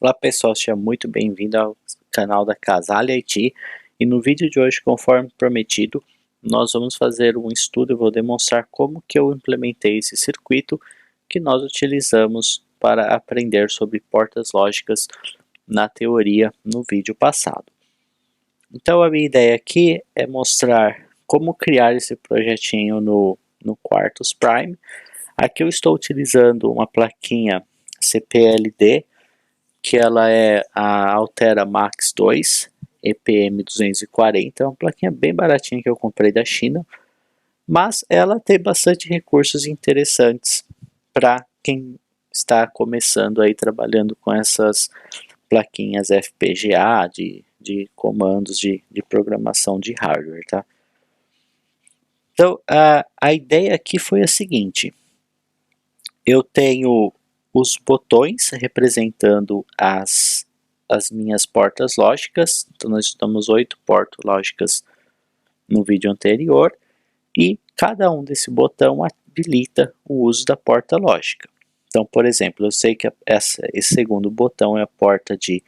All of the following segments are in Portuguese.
Olá pessoal, seja muito bem-vindo ao canal da Casale IT e no vídeo de hoje, conforme prometido, nós vamos fazer um estudo. Eu vou demonstrar como que eu implementei esse circuito que nós utilizamos para aprender sobre portas lógicas na teoria no vídeo passado. Então a minha ideia aqui é mostrar como criar esse projetinho no Quartus Prime. Aqui eu estou utilizando uma plaquinha CPLD, que ela é a Altera Max 2 EPM 240, é uma plaquinha bem baratinha que eu comprei da China, mas ela tem bastante recursos interessantes para quem está começando aí trabalhando com essas plaquinhas FPGA de comandos de programação de hardware, tá? Então a ideia aqui foi a seguinte: eu tenho os botões representando as minhas portas lógicas. Então nós estamos 8 portas lógicas no vídeo anterior, e cada um desse botão habilita o uso da porta lógica. Então, por exemplo, eu sei que esse segundo botão é a porta de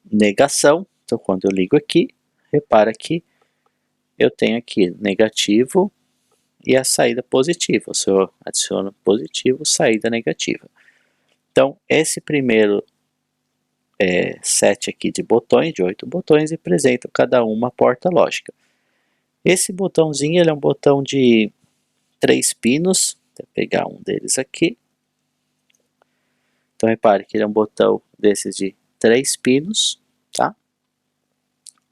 negação. Então quando eu ligo aqui, repara que eu tenho aqui negativo e a saída positiva. Se eu adiciono positivo, saída negativa. Então esse primeiro set aqui de botões, de 8 botões, representa cada uma porta lógica. Esse botãozinho ele é um botão de 3 pinos. Vou pegar um deles aqui. Então repare que ele é um botão desses de 3 pinos, tá?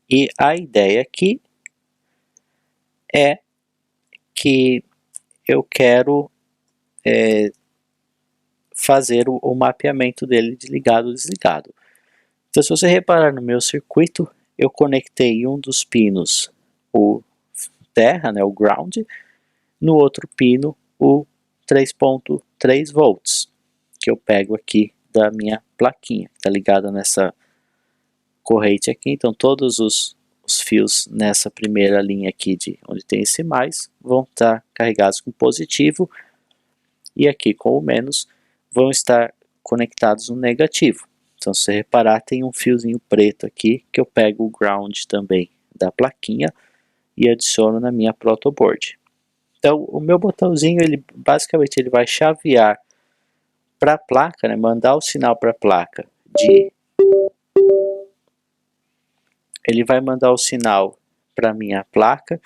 E a ideia aqui é que eu quero fazer o mapeamento dele de ligado ou desligado. Então, se você reparar no meu circuito, eu conectei um dos pinos o terra, né, o ground, no outro pino o 3.3 volts, que eu pego aqui da minha plaquinha, está ligada nessa corrente aqui. Então todos os fios nessa primeira linha aqui de onde tem esse mais vão estar carregados com positivo, e aqui com o menos vão estar conectados no negativo. Então, se você reparar, tem um fiozinho preto aqui que eu pego o ground também da plaquinha e adiciono na minha protoboard. Então, o meu botãozinho, ele basicamente ele vai chavear para a placa, né, mandar o sinal para a placa ele vai mandar o sinal para a minha placa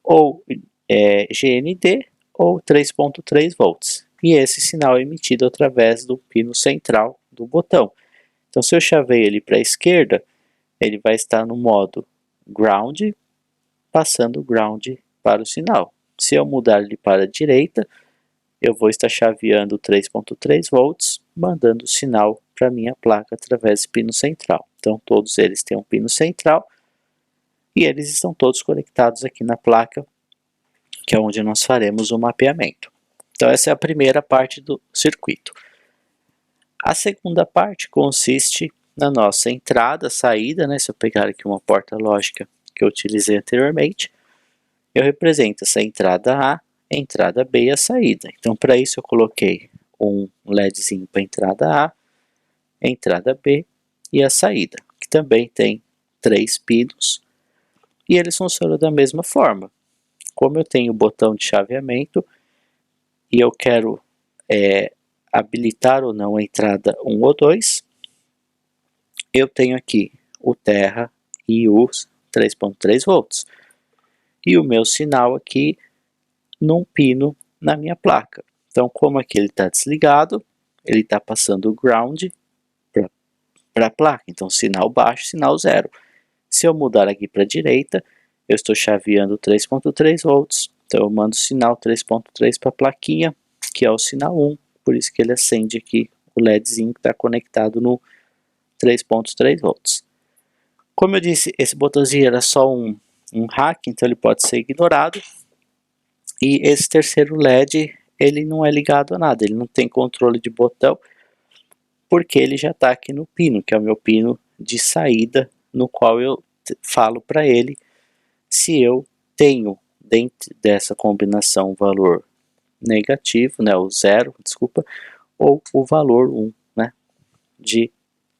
ou GND ou 3.3 volts. E esse sinal é emitido através do pino central do botão. Então, se eu chaveio ele para a esquerda, ele vai estar no modo ground, passando o ground para o sinal. Se eu mudar ele para a direita, eu vou estar chaveando 3.3 volts, mandando o sinal para a minha placa através do pino central. Então, todos eles têm um pino central e eles estão todos conectados aqui na placa, que é onde nós faremos o mapeamento. Então, essa é a primeira parte do circuito. A segunda parte consiste na nossa entrada, saída, né? Se eu pegar aqui uma porta lógica que eu utilizei anteriormente, eu represento essa entrada A, a entrada B e a saída. Então, para isso eu coloquei um LEDzinho para a entrada A entrada B e a saída, que também tem 3 pinos, e eles funcionam da mesma forma. Como eu tenho o botão de chaveamento e eu quero habilitar ou não a entrada 1 ou 2, eu tenho aqui o terra e os 3.3 volts. E o meu sinal aqui num pino na minha placa. Então, como aqui ele está desligado, ele está passando o ground para a placa. Então, sinal baixo, sinal zero. Se eu mudar aqui para a direita, eu estou chaveando 3.3 volts. Então, eu mando o sinal 3.3 para a plaquinha, que é o sinal 1. Por isso que ele acende aqui o LEDzinho que está conectado no 3.3 volts. Como eu disse, esse botãozinho era só um hack, então ele pode ser ignorado. E esse terceiro LED, ele não é ligado a nada, ele não tem controle de botão, porque ele já está aqui no pino, que é o meu pino de saída, no qual eu falo para ele se eu tenho dentro dessa combinação o valor negativo, né, o zero, desculpa, ou o valor 1, né, que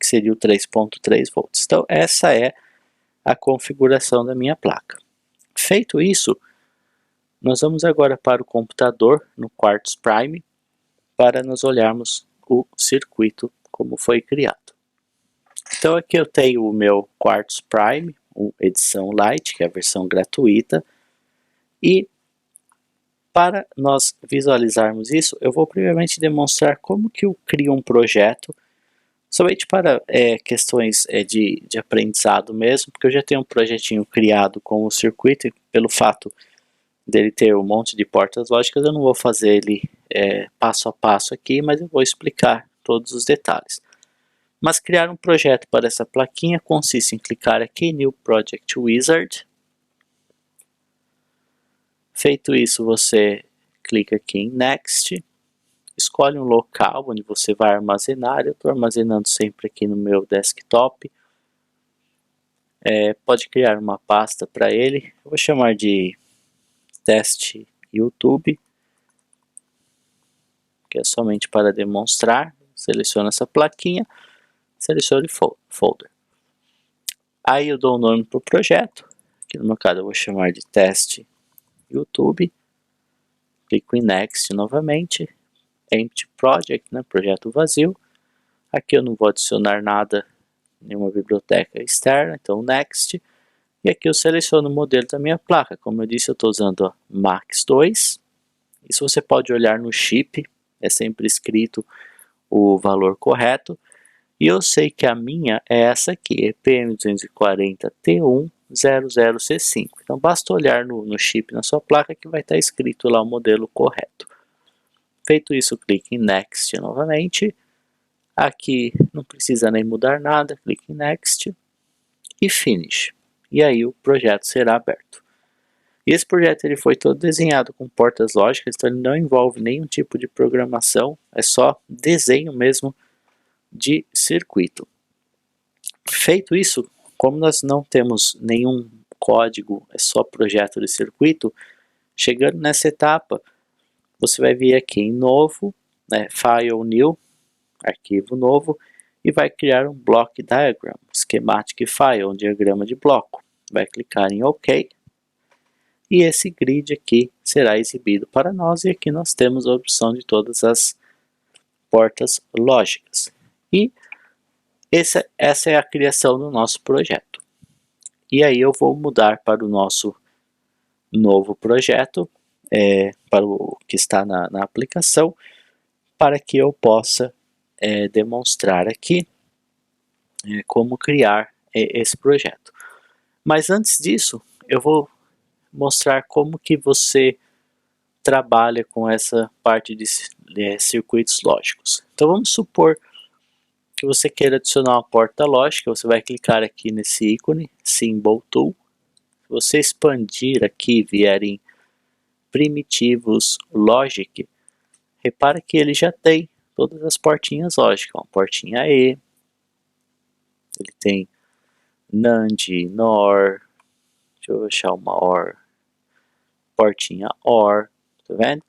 seria o 3.3 volts. Então essa é a configuração da minha placa. Feito isso, nós vamos agora para o computador, no Quartz Prime, para nós olharmos o circuito como foi criado. Então aqui eu tenho o meu Quartz Prime, edição Lite, que é a versão gratuita, e para nós visualizarmos isso, eu vou primeiramente demonstrar como que eu crio um projeto, somente para questões de aprendizado mesmo, porque eu já tenho um projetinho criado com o circuito, e pelo fato dele ter um monte de portas lógicas, eu não vou fazer ele passo a passo aqui, mas eu vou explicar todos os detalhes. Mas criar um projeto para essa plaquinha consiste em clicar aqui em New Project Wizard. Feito isso, você clica aqui em Next, escolhe um local onde você vai armazenar. Eu estou armazenando sempre aqui no meu desktop. Pode criar uma pasta para ele. Eu vou chamar de teste YouTube, que é somente para demonstrar. Seleciono essa plaquinha, seleciono folder. Aí eu dou o nome para o projeto, que no meu caso eu vou chamar de teste YouTube. Clico em Next novamente, Empty Project, né, projeto vazio. Aqui eu não vou adicionar nada, nenhuma biblioteca externa, então Next. E aqui eu seleciono o modelo da minha placa. Como eu disse, eu estou usando a Max 2. Isso você pode olhar no chip, é sempre escrito o valor correto. E eu sei que a minha é essa aqui, EPM240T100C5. Então basta olhar no chip na sua placa que vai estar escrito lá o modelo correto. Feito isso, clique em Next novamente. Aqui não precisa nem mudar nada, clique em Next e Finish. E aí o projeto será aberto. E esse projeto ele foi todo desenhado com portas lógicas, então ele não envolve nenhum tipo de programação, é só desenho mesmo de circuito. Feito isso, como nós não temos nenhum código, é só projeto de circuito, chegando nessa etapa, você vai vir aqui em novo, File New, arquivo novo, e vai criar um Block Diagram, Schematic File, um diagrama de bloco. Vai clicar em OK, e esse grid aqui será exibido para nós, e aqui nós temos a opção de todas as portas lógicas. E essa é a criação do nosso projeto. E aí eu vou mudar para o nosso novo projeto, para o que está na aplicação, para que eu possa demonstrar aqui como criar esse projeto. Mas antes disso, eu vou mostrar como que você trabalha com essa parte de circuitos lógicos. Então vamos supor que você queira adicionar uma porta lógica, você vai clicar aqui nesse ícone, Symbol Tool. Se você expandir aqui, vier em Primitivos Logic, repara que ele já tem todas as portinhas lógicas. Uma portinha E, ele tem NAND, NOR, deixa eu achar uma OR, portinha OR, tá vendo?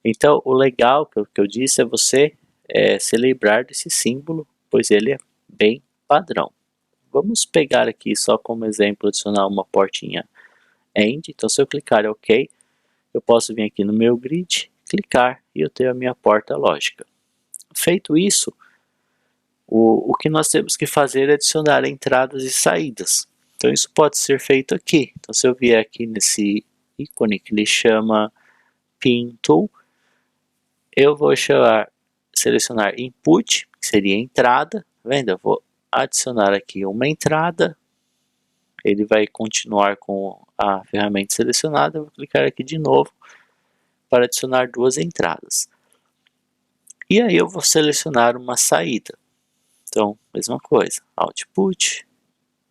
Então o legal que eu disse é você se lembrar desse símbolo, pois ele é bem padrão. Vamos pegar aqui só como exemplo, adicionar uma portinha AND. Então se eu clicar em OK, eu posso vir aqui no meu grid, clicar e eu tenho a minha porta lógica. Feito isso, o que nós temos que fazer é adicionar entradas e saídas. Então isso pode ser feito aqui. Então se eu vier aqui nesse ícone que ele chama Pin Tool, eu vou selecionar Input, que seria entrada, tá vendo? Eu vou adicionar aqui uma entrada, ele vai continuar com a ferramenta selecionada, eu vou clicar aqui de novo para adicionar duas entradas. E aí eu vou selecionar uma saída. Então, mesma coisa, Output,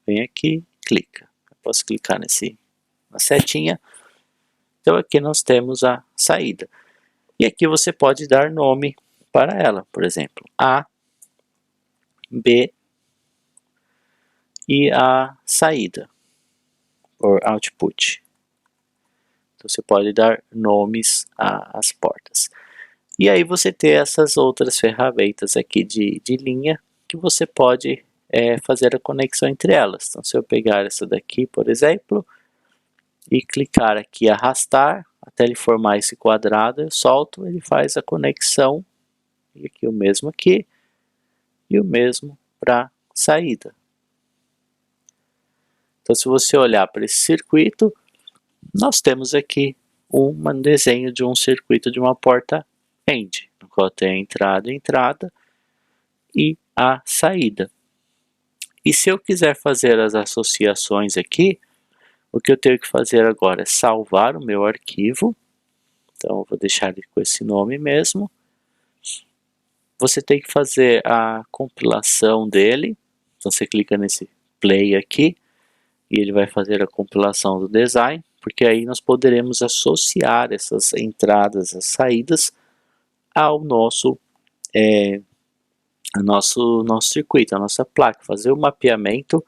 vem aqui, clica. Eu posso clicar na setinha. Então aqui nós temos a saída. E aqui você pode dar nome para ela, por exemplo, A, B e a saída, or output. Então você pode dar nomes às portas. E aí você tem essas outras ferramentas aqui de linha, que você pode fazer a conexão entre elas. Então, se eu pegar essa daqui, por exemplo, e clicar aqui e arrastar até ele formar esse quadrado, eu solto, ele faz a conexão, e aqui o mesmo aqui, e o mesmo para saída. Então, se você olhar para esse circuito, nós temos aqui um desenho de um circuito de uma porta AND, no qual tem a entrada e a saída. E se eu quiser fazer as associações aqui, o que eu tenho que fazer agora é salvar o meu arquivo. Então, eu vou deixar ele com esse nome mesmo. Você tem que fazer a compilação dele. Então, você clica nesse play aqui e ele vai fazer a compilação do design, porque aí nós poderemos associar essas entradas, as saídas ao nosso circuito, a nossa placa, fazer o mapeamento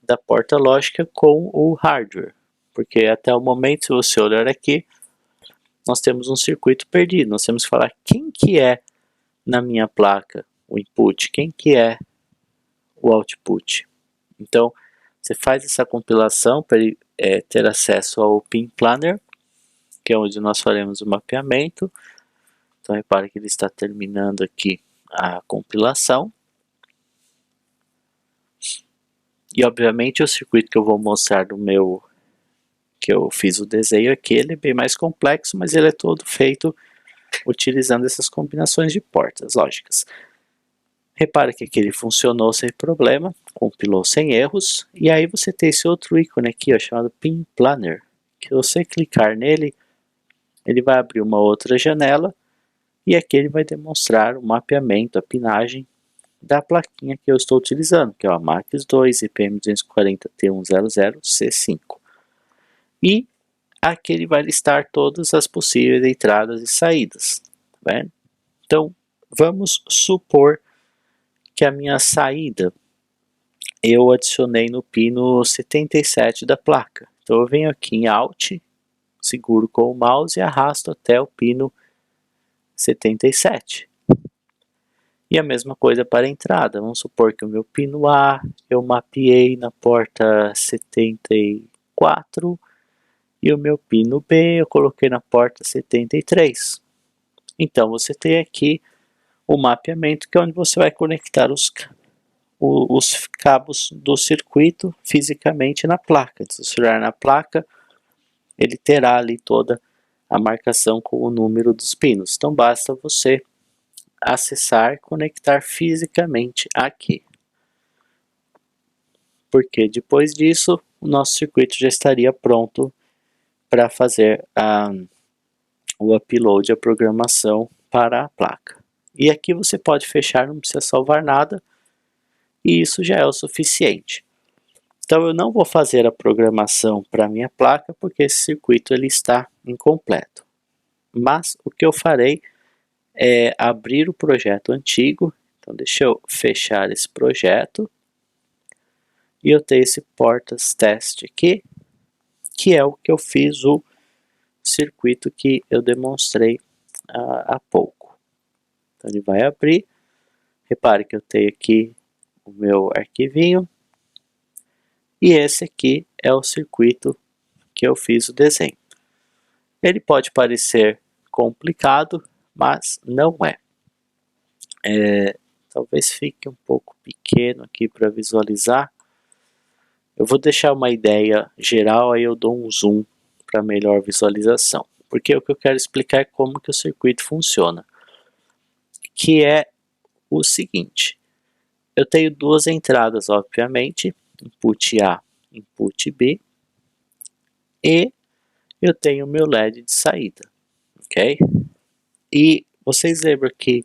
da porta lógica com o hardware, porque até o momento, se você olhar aqui, nós temos um circuito perdido, nós temos que falar quem que é na minha placa o input, quem que é o output. Então, você faz essa compilação para ele ter acesso ao Pin Planner, que é onde nós faremos o mapeamento. Então, repare que ele está terminando aqui a compilação. E, obviamente, o circuito que eu vou mostrar no meu, que eu fiz o desenho aqui, ele é bem mais complexo, mas ele é todo feito utilizando essas combinações de portas lógicas. Repare que aqui ele funcionou sem problema, compilou sem erros, e aí você tem esse outro ícone aqui, ó, chamado Pin Planner, que você clicar nele, ele vai abrir uma outra janela, e aqui ele vai demonstrar o mapeamento, a pinagem da plaquinha que eu estou utilizando, que é a MAX2 IPM240T100C5. E aqui ele vai listar todas as possíveis entradas e saídas, tá vendo? Então, vamos supor que a minha saída eu adicionei no pino 77 da placa. Então eu venho aqui em Alt, seguro com o mouse e arrasto até o pino 77. E a mesma coisa para a entrada. Vamos supor que o meu pino A eu mapeei na porta 74 e o meu pino B eu coloquei na porta 73. Então você tem aqui o mapeamento, que é onde você vai conectar os cabos do circuito fisicamente na placa. Se você olhar na placa, ele terá ali toda a marcação com o número dos pinos. Então basta você acessar, conectar fisicamente aqui. Porque depois disso, o nosso circuito já estaria pronto para fazer o upload, a programação para a placa. E aqui você pode fechar, não precisa salvar nada, e isso já é o suficiente. Então eu não vou fazer a programação para a minha placa, porque esse circuito ele está incompleto. Mas o que eu farei é abrir o projeto antigo. Então deixa eu fechar esse projeto. E eu tenho esse portas teste aqui, que é o que eu fiz o circuito que eu demonstrei há pouco. Então ele vai abrir. Repare que eu tenho aqui o meu arquivinho. E esse aqui é o circuito que eu fiz o desenho. Ele pode parecer complicado, mas não é. Talvez fique um pouco pequeno aqui para visualizar. Eu vou deixar uma ideia geral, aí eu dou um zoom para melhor visualização. Porque o que eu quero explicar é como que o circuito funciona. Que é o seguinte. Eu tenho duas entradas, obviamente. Input A, input B. E eu tenho o meu LED de saída. Ok? E vocês lembram que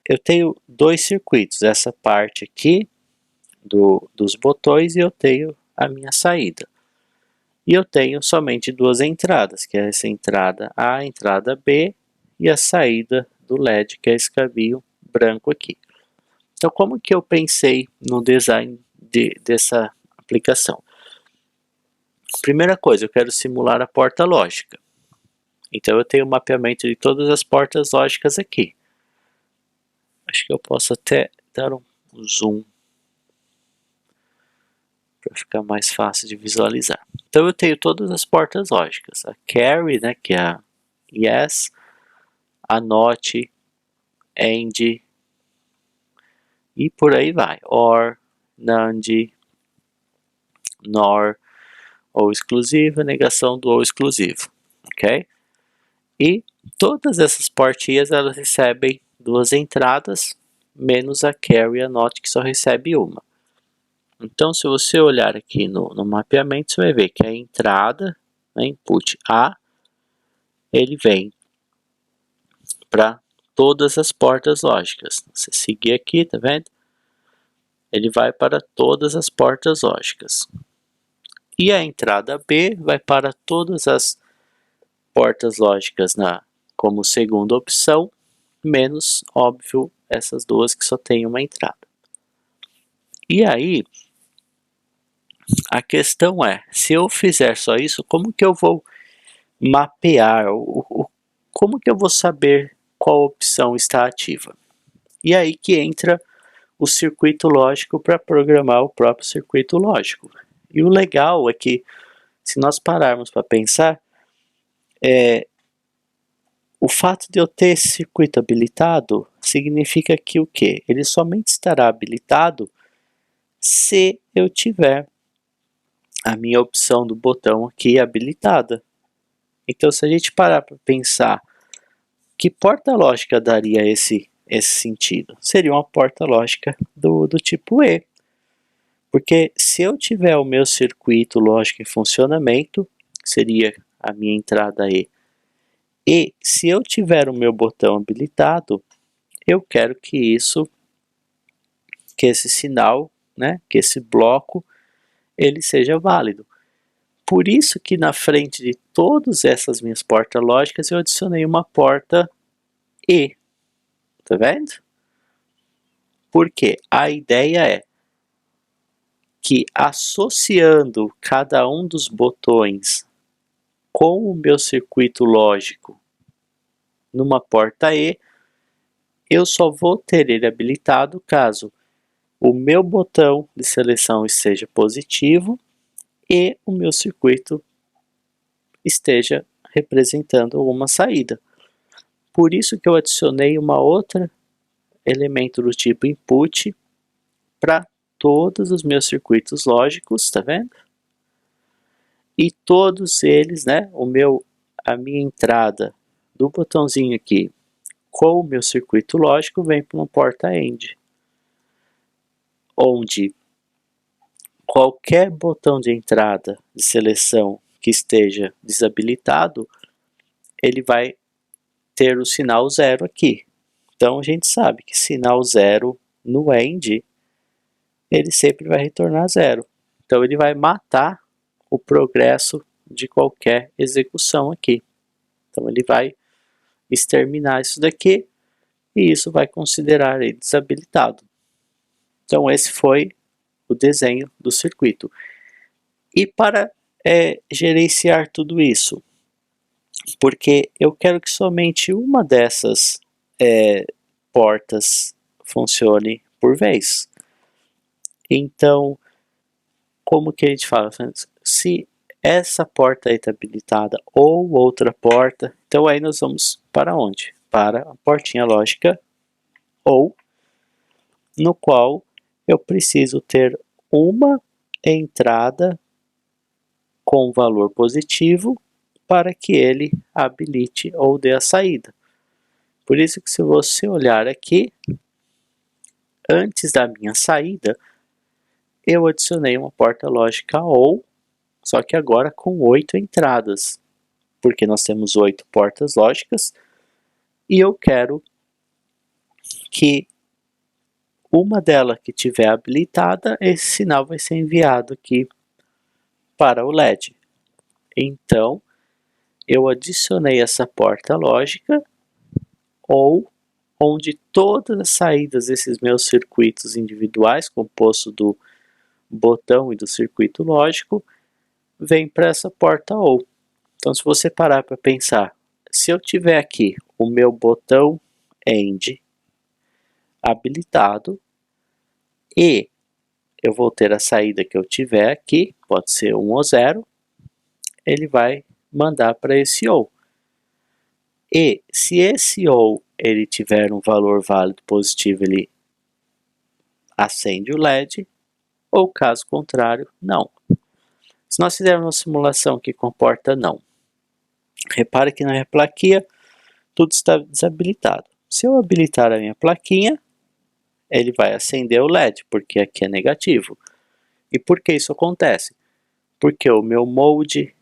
eu tenho dois circuitos. Essa parte aqui dos botões e eu tenho a minha saída. E eu tenho somente duas entradas, que é essa entrada A, a entrada B e a saída do LED, que é esse cabinho branco aqui. Então, como que eu pensei no design dessa aplicação? Primeira coisa, eu quero simular a porta lógica. Então, eu tenho o mapeamento de todas as portas lógicas aqui. Acho que eu posso até dar um zoom para ficar mais fácil de visualizar. Então eu tenho todas as portas lógicas. A carry, né, que é a yes, a not, and, e por aí vai. Or, NAND, NOR, ou exclusiva, negação do ou exclusivo. Ok? E todas essas portinhas elas recebem duas entradas, menos a carry e a not, que só recebe uma. Então, se você olhar aqui no mapeamento, você vai ver que a entrada, né, input A, ele vem para todas as portas lógicas. Você seguir aqui, tá vendo? Ele vai para todas as portas lógicas. E a entrada B vai para todas as portas lógicas como segunda opção, menos, óbvio, essas duas que só tem uma entrada. E aí, a questão é, se eu fizer só isso, como que eu vou mapear, como que eu vou saber qual opção está ativa? E aí que entra o circuito lógico para programar o próprio circuito lógico. E o legal é que, se nós pararmos para pensar, o fato de eu ter esse circuito habilitado significa que o quê? Ele somente estará habilitado se eu tiver a minha opção do botão aqui habilitada. Então, se a gente parar para pensar, que porta lógica daria esse sentido? Seria uma porta lógica do tipo E. Porque se eu tiver o meu circuito lógico em funcionamento, seria a minha entrada E. E se eu tiver o meu botão habilitado, eu quero que esse sinal, né, que esse bloco, ele seja válido. Por isso que na frente de todas essas minhas portas lógicas eu adicionei uma porta E. Tá vendo? Porque a ideia é que associando cada um dos botões com o meu circuito lógico numa porta E, eu só vou ter ele habilitado caso o meu botão de seleção esteja positivo e o meu circuito esteja representando uma saída. Por isso que eu adicionei uma outra elemento do tipo input para todos os meus circuitos lógicos, tá vendo? E todos eles, né, a minha entrada do botãozinho aqui com o meu circuito lógico vem para uma porta AND, onde qualquer botão de entrada de seleção que esteja desabilitado, ele vai ter o sinal 0 aqui. Então a gente sabe que sinal 0 no AND, ele sempre vai retornar 0. Então ele vai matar o progresso de qualquer execução aqui. Então ele vai exterminar isso daqui e isso vai considerar ele desabilitado. Então esse foi o desenho do circuito. E para gerenciar tudo isso, porque eu quero que somente uma dessas portas funcione por vez. Então, como que a gente fala? Se essa porta aí está habilitada ou outra porta, então aí nós vamos para onde? Para a portinha lógica ou, no qual eu preciso ter uma entrada com valor positivo para que ele habilite ou dê a saída. Por isso que se você olhar aqui, antes da minha saída, eu adicionei uma porta lógica OR, só que agora com 8 entradas, porque nós temos 8 portas lógicas, e eu quero que uma delas que tiver habilitada, esse sinal vai ser enviado aqui para o LED. Então, eu adicionei essa porta lógica, ou onde todas as saídas desses meus circuitos individuais, composto do botão e do circuito lógico, vem para essa porta OR. Então, se você parar para pensar, se eu tiver aqui o meu botão AND, habilitado e eu vou ter a saída que eu tiver aqui, pode ser 1 ou 0, ele vai mandar para esse OU. E se esse OU ele tiver um valor válido positivo, ele acende o LED, ou caso contrário, não. Se nós fizermos uma simulação que comporta não, repare que na minha plaquinha tudo está desabilitado. Se eu habilitar a minha plaquinha, ele vai acender o LED, porque aqui é negativo. E por que isso acontece? Porque o meu mode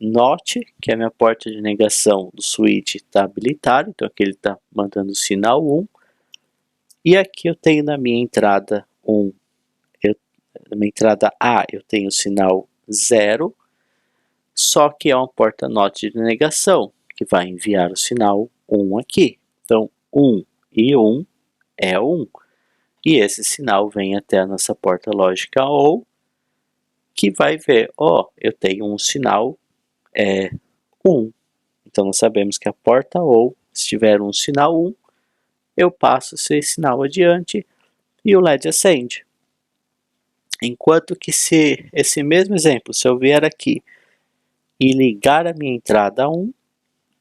NOT, que é a minha porta de negação do switch, está habilitado, então aqui ele está mandando o sinal 1. E aqui eu tenho na minha entrada 1, na minha entrada A eu tenho o sinal 0, só que é uma porta NOT de negação, que vai enviar o sinal 1 aqui. Então 1 e 1 é 1. E esse sinal vem até a nossa porta lógica OU, que vai ver, eu tenho um sinal 1. Então nós sabemos que a porta OU, se tiver um sinal 1, eu passo esse sinal adiante e o LED acende. Enquanto que se esse mesmo exemplo, se eu vier aqui e ligar a minha entrada 1,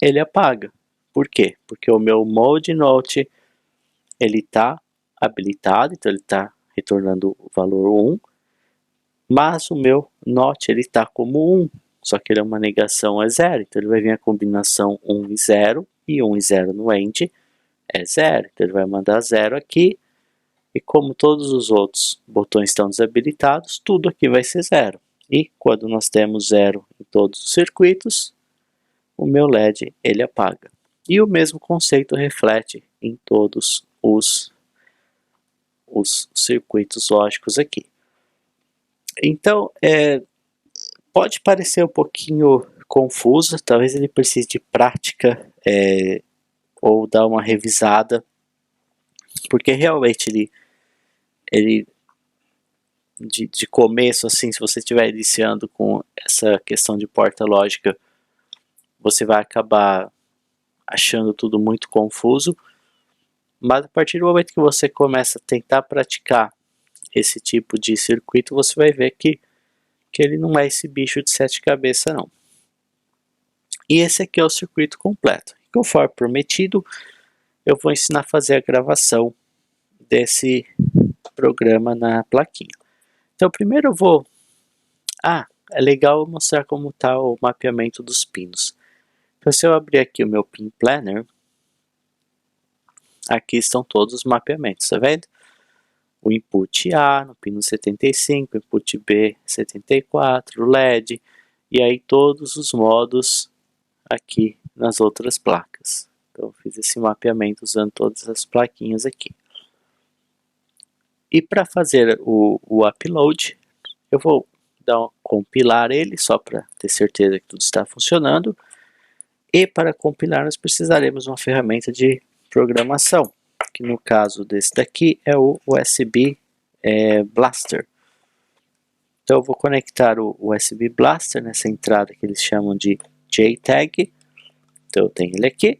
ele apaga. Por quê? Porque o meu mode NOT ele está habilitado, então ele está retornando o valor 1, mas o meu NOT ele está como 1, só que ele é uma negação a 0, então ele vai vir a combinação 1 e 0, e 1 e 0 no END é 0, então ele vai mandar 0 aqui, e como todos os outros botões estão desabilitados, tudo aqui vai ser 0. E quando nós temos 0 em todos os circuitos, o meu LED ele apaga. E o mesmo conceito reflete em todos os circuitos lógicos aqui. Então, pode parecer um pouquinho confuso, talvez ele precise de prática ou dar uma revisada, porque realmente ele de começo, assim, se você estiver iniciando com essa questão de porta lógica, você vai acabar achando tudo muito confuso, mas a partir do momento que você começa a tentar praticar esse tipo de circuito, você vai ver que ele não é esse bicho de 7 cabeças, não. E esse aqui é o circuito completo. Conforme prometido, eu vou ensinar a fazer a gravação desse programa na plaquinha. Então primeiro eu vou... é legal mostrar como está o mapeamento dos pinos. Então se eu abrir aqui o meu Pin Planner, aqui estão todos os mapeamentos, tá vendo? O input A no pino 75, input B 74, LED, e aí todos os modos aqui nas outras placas. Então eu fiz esse mapeamento usando todas as plaquinhas aqui. E para fazer o upload, eu vou compilar ele só para ter certeza que tudo está funcionando. E para compilar nós precisaremos de uma ferramenta de programação, que no caso desse daqui é o USB Blaster. Então eu vou conectar o USB Blaster nessa entrada que eles chamam de JTAG. Então eu tenho ele aqui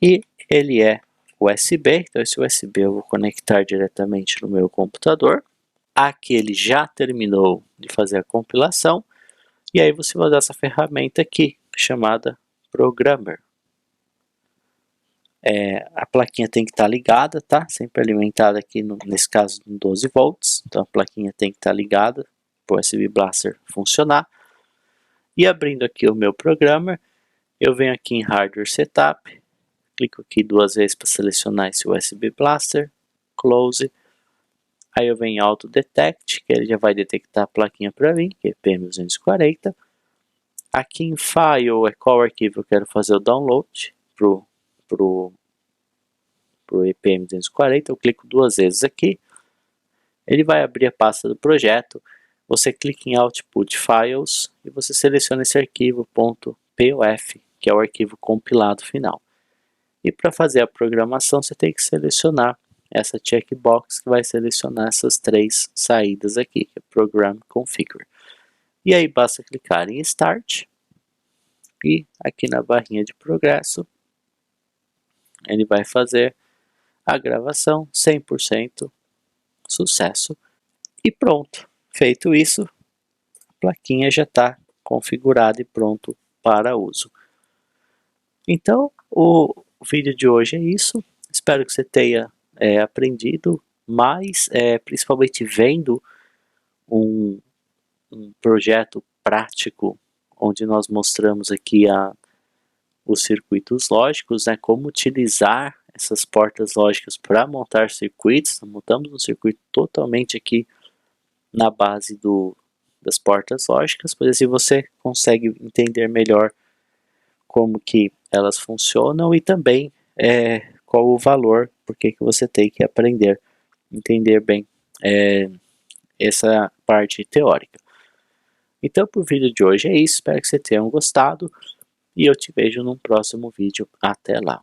e ele é USB, então esse USB eu vou conectar diretamente no meu computador. Aqui ele já terminou de fazer a compilação e aí você vai usar essa ferramenta aqui chamada Programmer. A plaquinha tem que estar ligada, tá? Sempre alimentada aqui, nesse caso, em 12 volts. Então a plaquinha tem que estar ligada para o USB Blaster funcionar. E abrindo aqui o meu Programmer, eu venho aqui em Hardware Setup, clico aqui 2 vezes para selecionar esse USB Blaster, Close. Aí eu venho em Auto Detect, que ele já vai detectar a plaquinha para mim, que é PM240. Aqui em File é qual arquivo eu quero fazer o download pro EPM240, eu clico 2 vezes aqui, ele vai abrir a pasta do projeto, você clica em Output Files e você seleciona esse arquivo .pof, que é o arquivo compilado final. E para fazer a programação você tem que selecionar essa checkbox que vai selecionar essas 3 saídas aqui, que é Program Configure. E aí basta clicar em Start e aqui na barrinha de progresso ele vai fazer a gravação, 100% sucesso. E pronto, feito isso, a plaquinha já está configurada e pronto para uso. Então, o vídeo de hoje é isso. Espero que você tenha aprendido mais, principalmente vendo um projeto prático, onde nós mostramos aqui os circuitos lógicos, né, como utilizar essas portas lógicas para montar circuitos. Montamos um circuito totalmente aqui na base das portas lógicas, pois assim você consegue entender melhor como que elas funcionam e também qual o valor, porque que você tem que aprender, entender bem essa parte teórica. Então, pro vídeo de hoje é isso, espero que você tenha gostado e eu te vejo num próximo vídeo. Até lá!